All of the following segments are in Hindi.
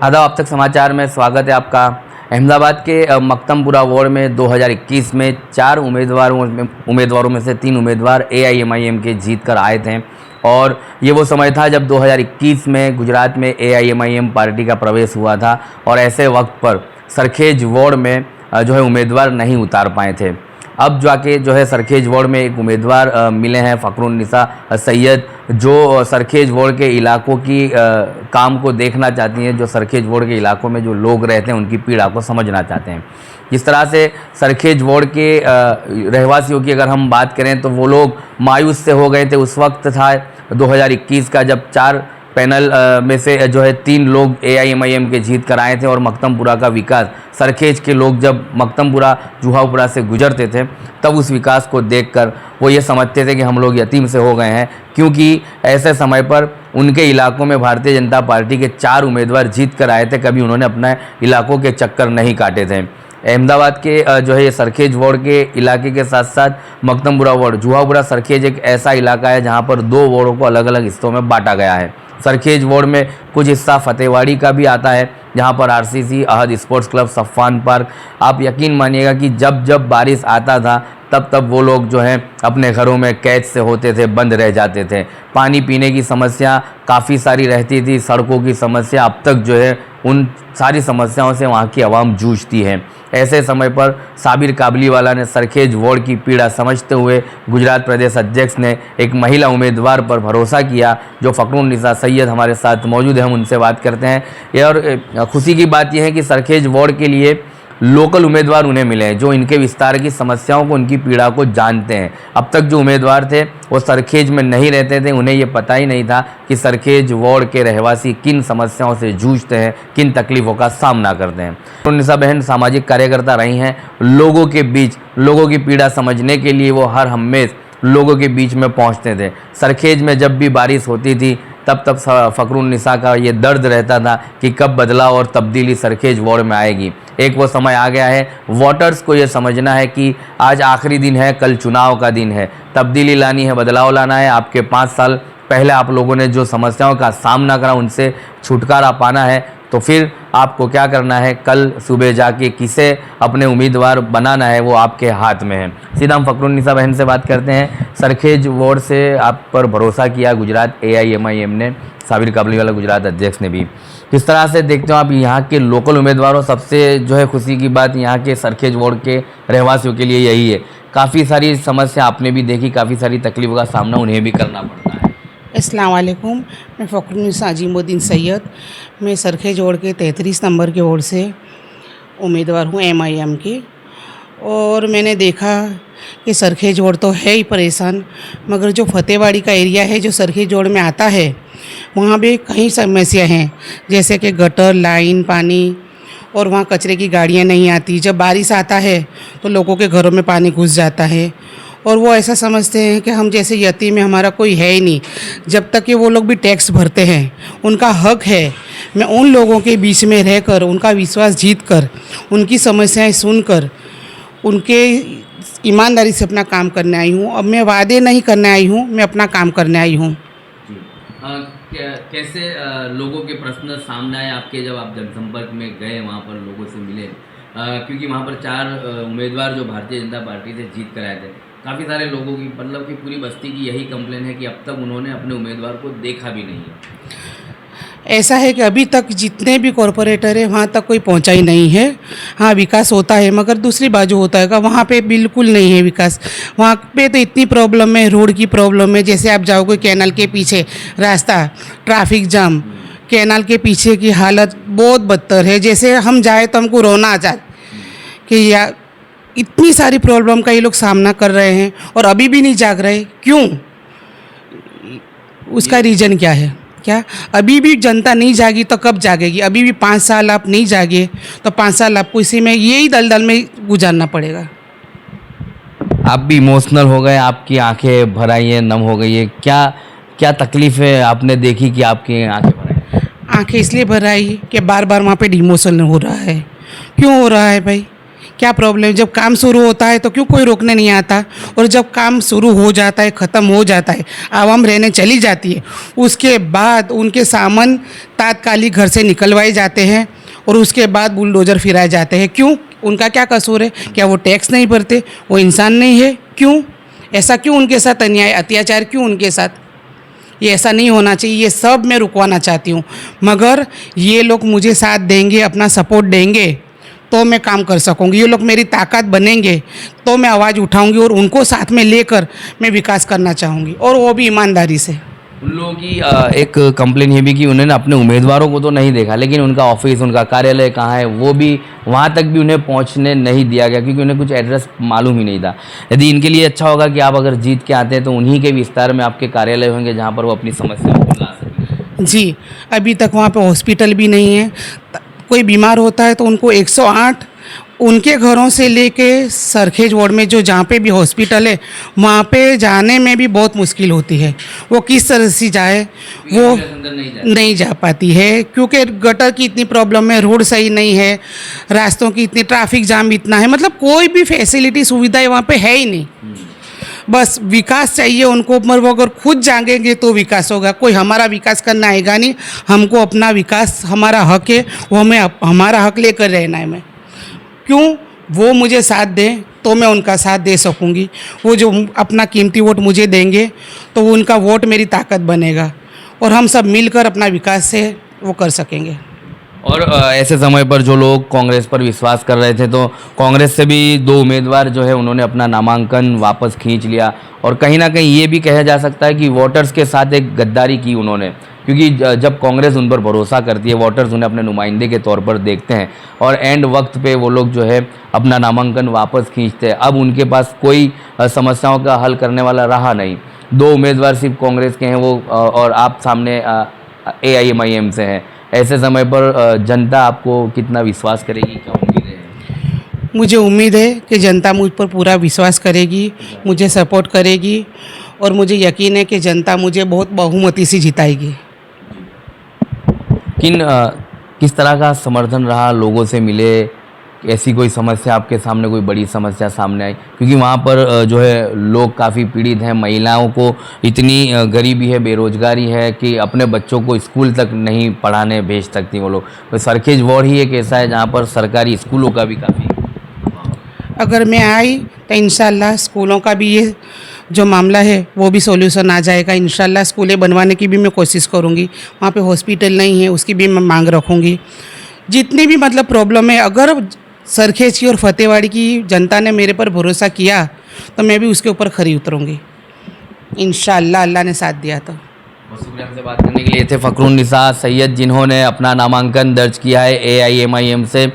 आदाब, अब तक समाचार में स्वागत है आपका। अहमदाबाद के मकतमपुरा वार्ड में 2021 में 4 उम्मीदवारों में से 3 उम्मीदवार AIMIM के जीत कर आए थे और ये वो समय था जब 2021 में गुजरात में AIMIM पार्टी का प्रवेश हुआ था और ऐसे वक्त पर सरखेज वार्ड में जो है उम्मीदवार नहीं उतार पाए थे। अब जाके जो है सरखेज वार्ड में एक उम्मीदवार मिले हैं, फ़खरुन्निसा सैयद, जो सरखेज वार्ड के इलाकों की काम को देखना चाहती हैं, जो सरखेज वार्ड के इलाकों में जो लोग रहते हैं उनकी पीड़ा को समझना चाहते हैं। जिस तरह से सरखेज वार्ड के रहवासियों की अगर हम बात करें तो वो लोग मायूस से हो गए थे। उस वक्त था 2021 का जब 4 पैनल में से जो है 3 लोग AIMIM के जीत कर आए थे और मकतमपुरा का विकास, सरखेज के लोग जब मकतमपुरा जुहापुरा से गुजरते थे तब उस विकास को देखकर वो ये समझते थे कि हम लोग यतीम से हो गए हैं, क्योंकि ऐसे समय पर उनके इलाकों में भारतीय जनता पार्टी के 4 उम्मीदवार जीत कर आए थे, कभी उन्होंने अपने इलाकों के चक्कर नहीं काटे थे। अहमदाबाद के जो है ये सरखेज वार्ड के इलाके के साथ साथ मकतमपुरा वार्ड, जुहापुरा सरखेज एक ऐसा इलाका है जहाँ पर 2 वार्डों को अलग अलग हिस्सों में बांटा गया है। सरखेज वार्ड में कुछ हिस्सा फतेहवाड़ी का भी आता है, जहाँ पर RCC, अहद स्पोर्ट्स क्लब, सफ़ान पार्क, आप यकीन मानिएगा कि जब जब बारिश आता था तब वो लोग जो हैं अपने घरों में कैद से होते थे, बंद रह जाते थे। पानी पीने की समस्या काफ़ी सारी रहती थी, सड़कों की समस्या, अब तक जो है उन सारी समस्याओं से वहाँ की आवाम जूझती है। ऐसे समय पर साबिर काबलीवाला ने सरखेज वार्ड की पीड़ा समझते हुए गुजरात प्रदेश अध्यक्ष ने एक महिला उम्मीदवार पर भरोसा किया, जो फ़खरुन्निसा सैयद हमारे साथ मौजूद है, हम उनसे बात करते हैं। और खुशी की बात यह है कि सरखेज वार्ड के लिए लोकल उम्मीदवार उन्हें मिले हैं जो इनके विस्तार की समस्याओं को, उनकी पीड़ा को जानते हैं। अब तक जो उम्मीदवार थे वो सरखेज में नहीं रहते थे, उन्हें ये पता ही नहीं था कि सरखेज वार्ड के रहवासी किन समस्याओं से जूझते हैं, किन तकलीफ़ों का सामना करते हैं। फ़खरुन्निसा बहन सामाजिक कार्यकर्ता रही हैं, लोगों के बीच लोगों की पीड़ा समझने के लिए वो हर हमेश लोगों के बीच में पहुँचते थे। सरखेज में जब भी बारिश होती थी तब फ़खरुन्निसा का ये दर्द रहता था कि कब बदलाव और तब्दीली सरखेज वार्ड में आएगी। एक वो समय आ गया है, वोटर्स को ये समझना है कि आज आखिरी दिन है, कल चुनाव का दिन है, तब्दीली लानी है, बदलाव लाना है। आपके 5 साल पहले आप लोगों ने जो समस्याओं का सामना करा उनसे छुटकारा पाना है, तो फिर आपको क्या करना है, कल सुबह जाके किसे अपने उम्मीदवार बनाना है वो आपके हाथ में है। सीधा हम फ़खरुन्निसा बहन से बात करते हैं। सरखेज वार्ड से आप पर भरोसा किया गुजरात AIMIM ने, साबिर काबलीवाला गुजरात अध्यक्ष ने भी। किस तरह से देखते हो आप यहाँ के लोकल उम्मीदवारों? सबसे जो है खुशी की बात यहाँ के सरखेज वार्ड के रहवासियों के लिए यही है, काफ़ी सारी समस्या आपने भी देखी, काफ़ी सारी तकलीफ़ों का सामना उन्हें भी करना पड़ता है। अस्सलाम वालेकुम, मैं फ़खरुन्निसा अजीमुद्दीन सैयद, मैं सरखेज वार्ड के 33 नंबर के वार्ड से उम्मीदवार हूँ MIM की। और मैंने देखा कि सरखेज वार्ड तो है ही परेशान, मगर जो फतेहवाड़ी का एरिया है जो सरखेज वार्ड में आता है वहाँ भी कई समस्या हैं, जैसे कि गटर, लाइन, पानी, और वहाँ कचरे की गाड़ियाँ नहीं आती। जब बारिश आता है तो लोगों के घरों में पानी घुस जाता है और वो ऐसा समझते हैं कि हम जैसे यतीम है, हमारा कोई है ही नहीं, जब तक कि वो लोग भी टैक्स भरते हैं, उनका हक है। मैं उन लोगों के बीच में रहकर, उनका विश्वास जीतकर, उनकी समस्याएं सुनकर, उनके ईमानदारी से अपना काम करने आई हूँ। अब मैं वादे नहीं करने आई हूँ, मैं अपना काम करने आई हूँ। कैसे लोगों के प्रश्न सामने आए आपके जब आप जनसंपर्क में गए, वहाँ पर लोगों से मिले? क्योंकि वहाँ पर 4 उम्मीदवार जो भारतीय जनता पार्टी से जीत कर आए थे, काफ़ी सारे लोगों की, मतलब कि पूरी बस्ती की यही कंप्लेन है कि अब तक उन्होंने अपने उम्मीदवार को देखा भी नहीं है। ऐसा है कि अभी तक जितने भी कॉरपोरेटर है वहाँ तक कोई पहुँचा ही नहीं है। हाँ, विकास होता है, मगर दूसरी बाजू होता है वहाँ पे बिल्कुल नहीं है विकास। वहाँ पे तो इतनी प्रॉब्लम है, रोड की प्रॉब्लम है, जैसे आप जाओगे कैनाल के पीछे रास्ता, ट्रैफिक जाम, कैनाल के पीछे की हालत बहुत बदतर है। जैसे हम जाए तो हमको रोना आ जाए कि या इतनी सारी प्रॉब्लम का ये लोग सामना कर रहे हैं और अभी भी नहीं जाग रहे, क्यों? उसका रीज़न क्या है? क्या अभी भी जनता नहीं जागी तो कब जागेगी? अभी भी 5 साल आप नहीं जागे तो 5 साल आपको इसी में, यही दलदल में गुजारना पड़ेगा। आप भी इमोशनल हो गए, आपकी आंखें भर आई हैं, नम हो गई है, क्या क्या तकलीफ़ है आपने देखी कि आपकी आंखें भर आई? आंखें इसलिए भर आई कि बार बार वहाँ पे डिमोशन हो रहा है। क्यों हो रहा है भाई? क्या प्रॉब्लम, जब काम शुरू होता है तो क्यों कोई रोकने नहीं आता, और जब काम शुरू हो जाता है, ख़त्म हो जाता है, आवाम रहने चली जाती है, उसके बाद उनके सामान तात्कालिक घर से निकलवाए जाते हैं और उसके बाद बुलडोज़र फिराए जाते हैं। क्यों? उनका क्या कसूर है? क्या वो टैक्स नहीं भरते? वो इंसान नहीं है? क्यों ऐसा, क्यों उनके साथ अन्याय अत्याचार, क्यों उनके साथ? ये ऐसा नहीं होना चाहिए। ये सब मैं रुकवाना चाहती हूँ, मगर ये लोग मुझे साथ देंगे, अपना सपोर्ट देंगे तो मैं काम कर सकूँगी। ये लोग मेरी ताकत बनेंगे तो मैं आवाज़ उठाऊँगी और उनको साथ में लेकर मैं विकास करना चाहूँगी, और वो भी ईमानदारी से। उन लोगों की एक कंप्लेन ये भी कि उन्होंने अपने उम्मीदवारों को तो नहीं देखा, लेकिन उनका ऑफिस, उनका कार्यालय कहाँ है वो भी, वहाँ तक भी उन्हें पहुँचने नहीं दिया गया क्योंकि उन्हें कुछ एड्रेस मालूम ही नहीं था। यदि इनके लिए अच्छा होगा कि आप अगर जीत के आते हैं तो उन्हीं के विस्तार में आपके कार्यालय होंगे जहाँ पर वो अपनी समस्याओं को ला सकें। जी, अभी तक वहाँ पे हॉस्पिटल भी नहीं है। कोई बीमार होता है तो उनको 108 उनके घरों से लेके सरखेज वार्ड में जो जहाँ पे भी हॉस्पिटल है वहाँ पे जाने में भी बहुत मुश्किल होती है। वो किस तरह से जाए, वो नहीं जा पाती है क्योंकि गटर की इतनी प्रॉब्लम है, रोड सही नहीं है, रास्तों की इतनी, ट्रैफिक जाम इतना है, मतलब कोई भी फैसिलिटी सुविधाएं वहाँ पे है ही नहीं। बस विकास चाहिए उनको, मगर वो अगर खुद जागेंगे तो विकास होगा। कोई हमारा विकास करना आएगा नहीं, हमको अपना विकास, हमारा हक है, वो हमें हमारा हक लेकर रहना है। मैं क्यों, वो मुझे साथ दें तो मैं उनका साथ दे सकूँगी। वो जो अपना कीमती वोट मुझे देंगे तो वो उनका वोट मेरी ताकत बनेगा और हम सब मिलकर अपना विकास से वो कर सकेंगे। और ऐसे समय पर जो लोग कांग्रेस पर विश्वास कर रहे थे तो कांग्रेस से भी 2 उम्मीदवार जो है उन्होंने अपना नामांकन वापस खींच लिया, और कहीं ना कहीं ये भी कहा जा सकता है कि वोटर्स के साथ एक गद्दारी की उन्होंने, क्योंकि जब कांग्रेस उन पर भरोसा करती है, वोटर्स उन्हें अपने नुमाइंदे के तौर पर देखते हैं और एंड वक्त पे वो लोग जो है अपना नामांकन वापस खींचते हैं। अब उनके पास कोई समस्याओं का हल करने वाला रहा नहीं। 2 उम्मीदवार सिर्फ कांग्रेस के हैं वो, और आप सामने AIMIM से हैं। ऐसे समय पर जनता आपको कितना विश्वास करेगी, क्या उम्मीद है? मुझे उम्मीद है कि जनता मुझ पर पूरा विश्वास करेगी, मुझे सपोर्ट करेगी, और मुझे यकीन है कि जनता मुझे बहुत बहुमती से जिताएगी। किस तरह का समर्थन रहा, लोगों से मिले, ऐसी कोई समस्या आपके सामने, कोई बड़ी समस्या सामने आई? क्योंकि वहाँ पर जो है लोग काफ़ी पीड़ित हैं, महिलाओं को इतनी गरीबी है, बेरोजगारी है कि अपने बच्चों को स्कूल तक नहीं पढ़ाने भेज सकती वो लोग। तो सरखेज वार्ड ही एक ऐसा है जहाँ पर सरकारी स्कूलों का भी काफ़ी, अगर मैं आई तो इंशाल्लाह स्कूलों का भी ये जो मामला है वो भी सॉल्यूशन आ जाएगा। इंशाल्लाह स्कूलें बनवाने की भी मैं कोशिश करूँगी। वहाँ पे हॉस्पिटल नहीं है, उसकी भी मैं मांग रखूँगी। जितनी भी मतलब प्रॉब्लम है, अगर सरखेज की और फतेहवाड़ी की जनता ने मेरे पर भरोसा किया तो मैं भी उसके ऊपर खरी उतरूँगी इंशाअल्लाह, अल्लाह ने साथ दिया तो। बहुत शुक्रिया हमसे बात करने के लिए थे फ़खरुन्निसा सैयद, जिन्होंने अपना नामांकन दर्ज किया है AIMIM से,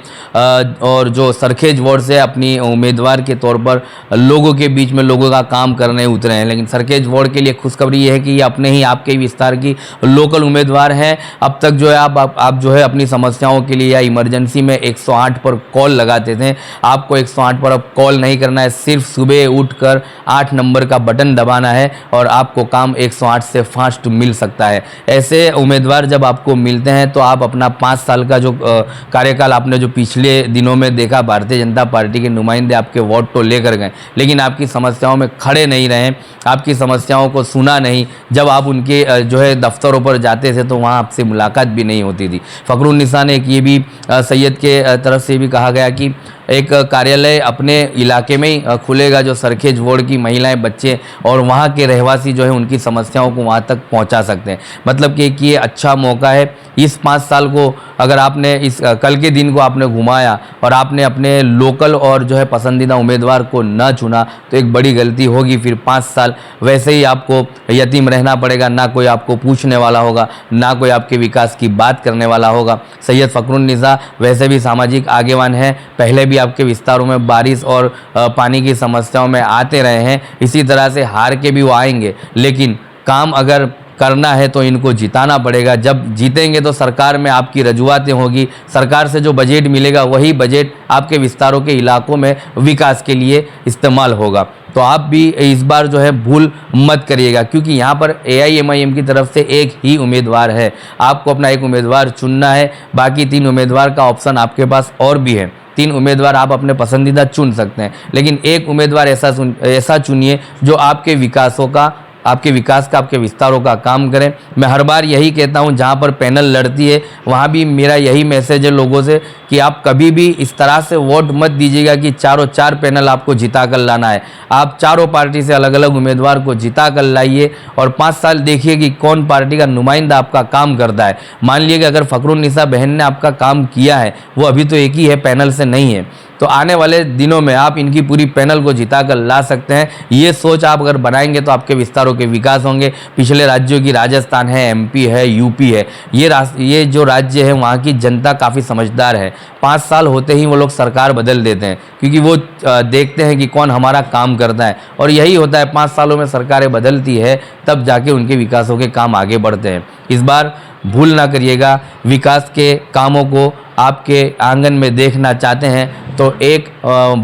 और जो सरखेज वार्ड से अपनी उम्मीदवार के तौर पर लोगों के बीच में लोगों का काम करने उतरे हैं। लेकिन सरखेज वार्ड के लिए खुशखबरी ये है कि ये अपने ही आपके ही विस्तार की लोकल उम्मीदवार हैं। अब तक जो है आप जो है अपनी समस्याओं के लिए या इमरजेंसी में 108 पर कॉल लगाते थे, आपको 108 पर अब कॉल नहीं करना है, सिर्फ सुबह उठकर 8 नंबर का बटन दबाना है और आपको काम 108 से फास्ट मिल सकता है। ऐसे उम्मीदवार जब आपको मिलते हैं तो आप अपना 5 साल का जो कार्यकाल आपने जो पिछले दिनों में देखा, भारतीय जनता पार्टी के नुमाइंदे आपके वोट तो लेकर गए लेकिन आपकी समस्याओं में खड़े नहीं रहे, आपकी समस्याओं को सुना नहीं। जब आप उनके जो है दफ्तरों पर जाते थे तो वहाँ आपसे मुलाकात भी नहीं होती थी। फ़खरुन्निसा ने एक ये भी सैयद के तरफ से भी कहा गया कि एक कार्यालय अपने इलाके में ही खुलेगा जो सरखेज वार्ड की महिलाएं, बच्चे और वहाँ के रहवासी जो है उनकी समस्याओं को वहाँ तक पहुँचा सकते हैं। मतलब कि ये अच्छा मौका है। इस 5 साल को अगर आपने इस कल के दिन को आपने घुमाया और आपने अपने लोकल और जो है पसंदीदा उम्मीदवार को न चुना तो एक बड़ी गलती होगी। फिर 5 साल वैसे ही आपको यतीम रहना पड़ेगा, ना कोई आपको पूछने वाला होगा, ना कोई आपके विकास की बात करने वाला होगा। सैयद फ़खरुन्निसा वैसे भी सामाजिक आगेवान है, पहले भी आपके विस्तारों में बारिश और पानी की समस्याओं में आते रहे हैं, इसी तरह से हार के भी वो आएंगे। लेकिन काम अगर करना है तो इनको जिताना पड़ेगा। जब जीतेंगे तो सरकार में आपकी रजुआतें होगी, सरकार से जो बजट मिलेगा वही बजट आपके विस्तारों के इलाकों में विकास के लिए इस्तेमाल होगा। तो आप भी इस बार जो है भूल मत करिएगा, क्योंकि यहाँ पर AIMIM की तरफ से एक ही उम्मीदवार है। आपको अपना एक उम्मीदवार चुनना है, बाकी 3 उम्मीदवार का ऑप्शन आपके पास और भी है। 3 उम्मीदवार आप अपने पसंदीदा चुन सकते हैं, लेकिन एक उम्मीदवार ऐसा चुनिए जो आपके विकासों का, आपके विकास का, आपके विस्तारों का काम करें। मैं हर बार यही कहता हूं, जहां पर पैनल लड़ती है वहां भी मेरा यही मैसेज है लोगों से कि आप कभी भी इस तरह से वोट मत दीजिएगा कि चारों चार पैनल आपको जिता कर लाना है। आप चारों पार्टी से अलग अलग उम्मीदवार को जिता कर लाइए और 5 साल देखिए कि कौन पार्टी का नुमाइंदा आपका काम करता है। मान लीजिए कि अगर फ़खरुन्निसा बहन ने आपका काम किया है, वो अभी तो एक ही है, पैनल से नहीं है, तो आने वाले दिनों में आप इनकी पूरी पैनल को जिता कर ला सकते हैं। ये सोच आप अगर बनाएंगे तो आपके विस्तारों के विकास होंगे। पिछले राज्यों की राजस्थान है, एमपी है, यूपी है, ये जो राज्य है वहाँ की जनता काफ़ी समझदार है। 5 साल होते ही वो लोग सरकार बदल देते हैं, क्योंकि वो देखते हैं कि कौन हमारा काम करता है, और यही होता है 5 सालों में सरकारें बदलती है तब जाके उनके विकासों के काम आगे बढ़ते हैं। इस बार भूल ना करिएगा, विकास के कामों को आपके आंगन में देखना चाहते हैं तो एक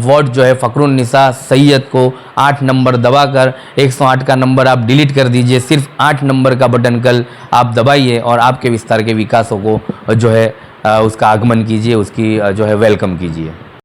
वोट जो है फ़खरुन्निसा सैयद को 8 नंबर दबाकर 108 का नंबर आप डिलीट कर दीजिए। सिर्फ 8 नंबर का बटन कल आप दबाइए और आपके विस्तार के विकासों को जो है उसका आगमन कीजिए, उसकी जो है वेलकम कीजिए।